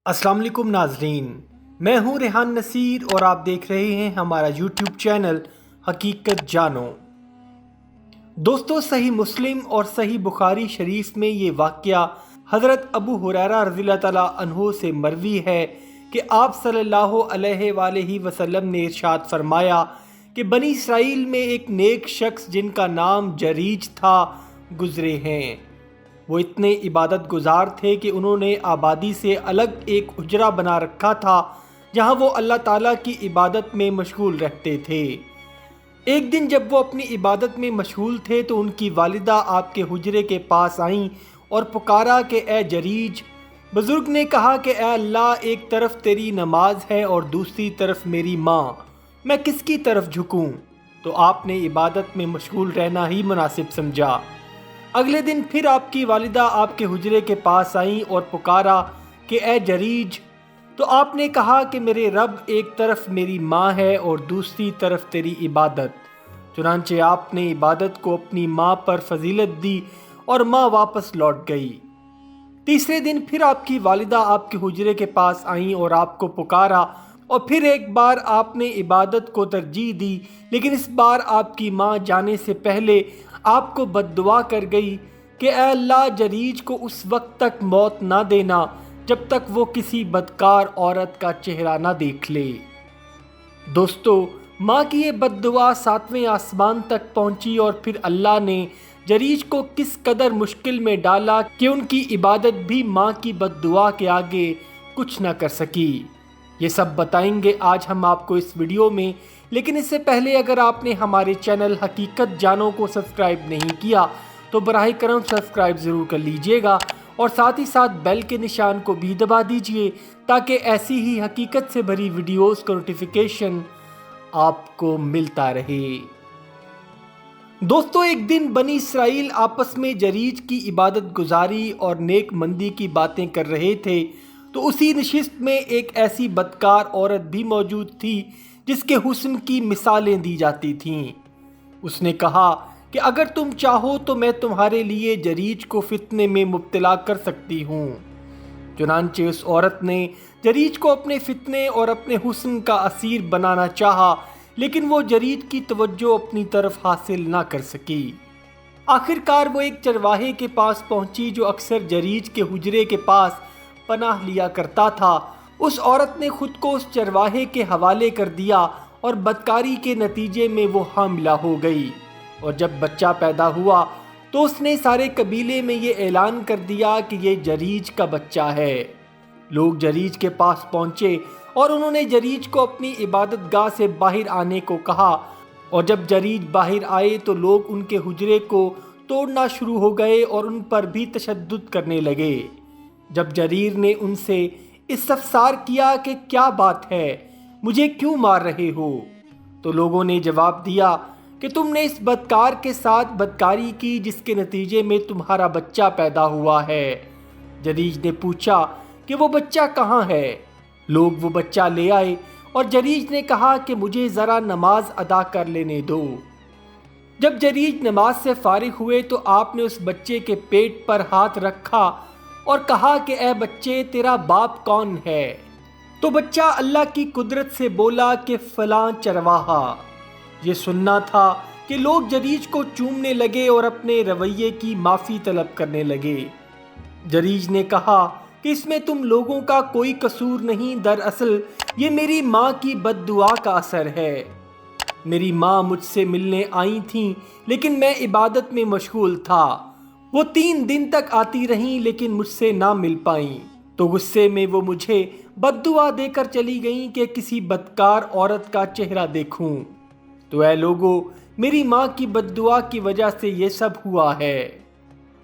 अस्सलाम वालेकुम नाजरीन, मैं हूं रेहान नसीर और आप देख रहे हैं हमारा यूट्यूब चैनल हकीकत जानो। दोस्तों, सही मुस्लिम और सही बुखारी शरीफ में ये वाक़या हज़रत अबू हुरैरा रज़ियल्लाहु ताला अन्हु से मरवी है कि आप सल्लल्लाहु अलैहि वसल्लम ने इरशाद फरमाया कि बनी इसराइल में एक नेक शख्स जिनका नाम जरीज था गुज़रे हैं। वो इतने इबादत गुजार थे कि उन्होंने आबादी से अलग एक हुजरा बना रखा था जहाँ वो अल्लाह ताला की इबादत में मशगूल रहते थे। एक दिन जब वो अपनी इबादत में मशगूल थे तो उनकी वालिदा आपके हुजरे के पास आईं और पुकारा कि ए जरीज। बुज़ुर्ग ने कहा कि ए अल्लाह, एक तरफ तेरी नमाज है और दूसरी तरफ मेरी माँ, मैं किसकी तरफ झुकूँ? तो आपने इबादत में मशगूल रहना ही मुनासिब समझा। अगले दिन फिर आपकी वालिदा आपके हुजरे के पास आईं और पुकारा कि ए जरीज। तो आपने कहा कि मेरे रब, एक तरफ मेरी माँ है और दूसरी तरफ तेरी इबादत। चुनांचे आपने इबादत को अपनी माँ पर फजीलत दी और माँ वापस लौट गई। तीसरे दिन फिर आपकी वालिदा आपके हुजरे के पास आईं और आपको पुकारा और फिर एक बार आपने इबादत को तरजीह दी, लेकिन इस बार आपकी माँ जाने से पहले आपको बद्दुआ कर गई कि ए अल्लाह, जरीज को उस वक्त तक मौत ना देना जब तक वो किसी बदकार औरत का चेहरा ना देख ले। दोस्तों, माँ की ये बद्दुआ 7वें आसमान तक पहुंची और फिर अल्लाह ने जरीज को किस कदर मुश्किल में डाला कि उनकी इबादत भी माँ की बद्दुआ के आगे कुछ ना कर सकी। ये सब बताएंगे आज हम आपको इस वीडियो में, लेकिन इससे पहले अगर आपने हमारे चैनल हकीकत जानो को सब्सक्राइब नहीं किया तो बराह करम सब्सक्राइब ज़रूर कर लीजिएगा और साथ ही साथ बेल के निशान को भी दबा दीजिए ताकि ऐसी ही हकीकत से भरी वीडियोस का नोटिफिकेशन आपको मिलता रहे। दोस्तों, एक दिन बनी इसराइल आपस में जरीज की इबादत गुजारी और नेक मंदी की बातें कर रहे थे तो उसी नशिस्त में एक ऐसी बदकार औरत भी मौजूद थी जिसके हुस्न की मिसालें दी जाती थीं। उसने कहा कि अगर तुम चाहो तो मैं तुम्हारे लिए जरीज को फितने में मुब्तला कर सकती हूँ। चुनांचे उस औरत ने जरीज को अपने फितने और अपने हुस्न का असीर बनाना चाहा, लेकिन वो जरीज की तवज्जो अपनी तरफ हासिल ना कर सकी। आखिरकार वो एक चरवाहे के पास पहुंची जो अक्सर जरीज के हुजरे के पास पनाह लिया करता था। उस औरत ने खुद को उस चरवाहे के हवाले कर दिया और बदकारी के नतीजे में वो हामिला हो गई और जब बच्चा पैदा हुआ तो उसने सारे कबीले में ये ऐलान कर दिया कि ये जरीज का बच्चा है। लोग जरीज के पास पहुंचे और उन्होंने जरीज को अपनी इबादत गाह से बाहर आने को कहा और जब जरीज बाहर आए तो लोग उनके हुजरे को तोड़ना शुरू हो गए और उन पर भी तशद्दुद करने लगे। जब जरीर ने उनसे इस्तफसार किया कि क्या बात है, मुझे क्यों मार रहे हो, तो लोगों ने जवाब दिया कि तुमने इस बदकार के साथ बदकारी की जिसके नतीजे में तुम्हारा बच्चा पैदा हुआ है। जरीज ने पूछा कि वो बच्चा कहाँ है। लोग वो बच्चा ले आए और जरीज ने कहा कि मुझे ज़रा नमाज अदा कर लेने दो। जब जरीज नमाज से फारिग हुए तो आपने उस बच्चे के पेट पर हाथ रखा और कहा कि ए बच्चे, तेरा बाप कौन है? तो बच्चा अल्लाह की कुदरत से बोला कि फलां चरवाहा। ये सुनना था कि लोग जरीज को चूमने लगे और अपने रवैये की माफ़ी तलब करने लगे। जरीज ने कहा कि इसमें तुम लोगों का कोई कसूर नहीं, दरअसल ये मेरी माँ की बद्दुआ का असर है। मेरी माँ मुझसे मिलने आई थीं, लेकिन मैं इबादत में मशगूल था। वो 3 दिन तक आती रहीं लेकिन मुझसे ना मिल पाईं, तो गुस्से में वो मुझे बद्दुआ देकर चली गईं कि किसी बदकार औरत का चेहरा देखूं। तो ऐ लोगों, मेरी माँ की बद्दुआ की वजह से ये सब हुआ है।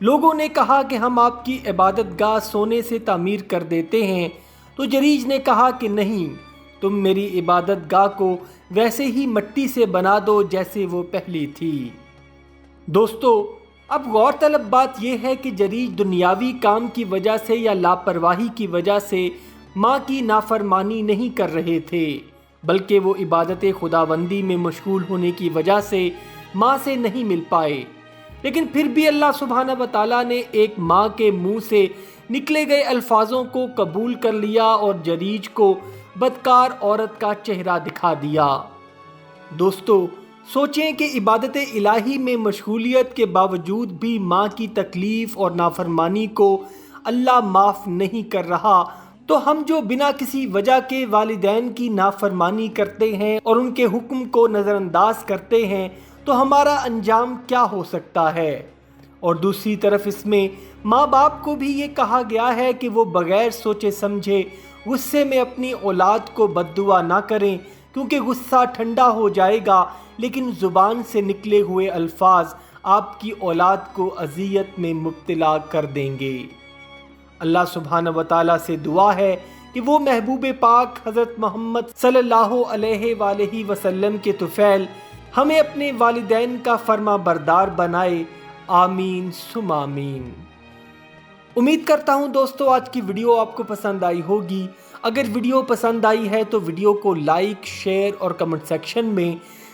लोगों ने कहा कि हम आपकी इबादत गाह सोने से तामीर कर देते हैं। तो जरीज ने कहा कि नहीं, तुम मेरी इबादत गाह को वैसे ही मिट्टी से बना दो जैसे वो पहली थी। दोस्तों, अब गौरतलब बात यह है कि जरीज दुनियावी काम की वजह से या लापरवाही की वजह से माँ की नाफरमानी नहीं कर रहे थे, बल्कि वो इबादत खुदाबंदी में मशगूल होने की वजह से माँ से नहीं मिल पाए। लेकिन फिर भी अल्लाह सुब्हानहू व तआला ने एक माँ के मुंह से نکلے گئے الفاظوں کو قبول کر لیا اور جریج کو بدکار عورت کا چہرہ دکھا دیا۔ دوستو، سوچیں کہ عبادت الہی میں مشغولیت کے باوجود بھی ماں کی تکلیف اور نافرمانی کو اللہ معاف نہیں کر رہا، تو ہم جو بنا کسی وجہ کے والدین کی نافرمانی کرتے ہیں اور ان کے حکم کو نظر انداز کرتے ہیں تو ہمارا انجام کیا ہو سکتا ہے؟ اور دوسری طرف اس میں ماں باپ کو بھی یہ کہا گیا ہے کہ وہ بغیر سوچے سمجھے غصے میں اپنی اولاد کو بد دعا نہ کریں، کیونکہ غصہ ٹھنڈا ہو جائے گا لیکن زبان سے نکلے ہوئے الفاظ آپ کی اولاد کو اذیت میں مبتلا کر دیں گے۔ اللہ سبحانہ و تعالیٰ سے دعا ہے کہ وہ محبوب پاک حضرت محمد صلی اللہ علیہ وآلہ وسلم کے طفیل ہمیں اپنے والدین کا فرما بردار بنائے، آمین ثم آمین۔ امید کرتا ہوں دوستو آج کی ویڈیو آپ کو پسند آئی ہوگی۔ اگر ویڈیو پسند آئی ہے تو ویڈیو کو لائک، شیئر اور کمنٹ سیکشن میں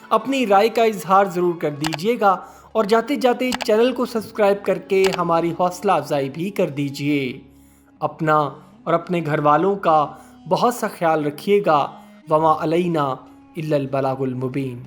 اپنی رائے کا اظہار ضرور کر دیجیے گا، اور جاتے جاتے چینل کو سبسکرائب کر کے ہماری حوصلہ افزائی بھی کر دیجیے۔ اپنا اور اپنے گھر والوں کا بہت سا خیال رکھیے گا۔ وما علینا الا البلاغ المبین۔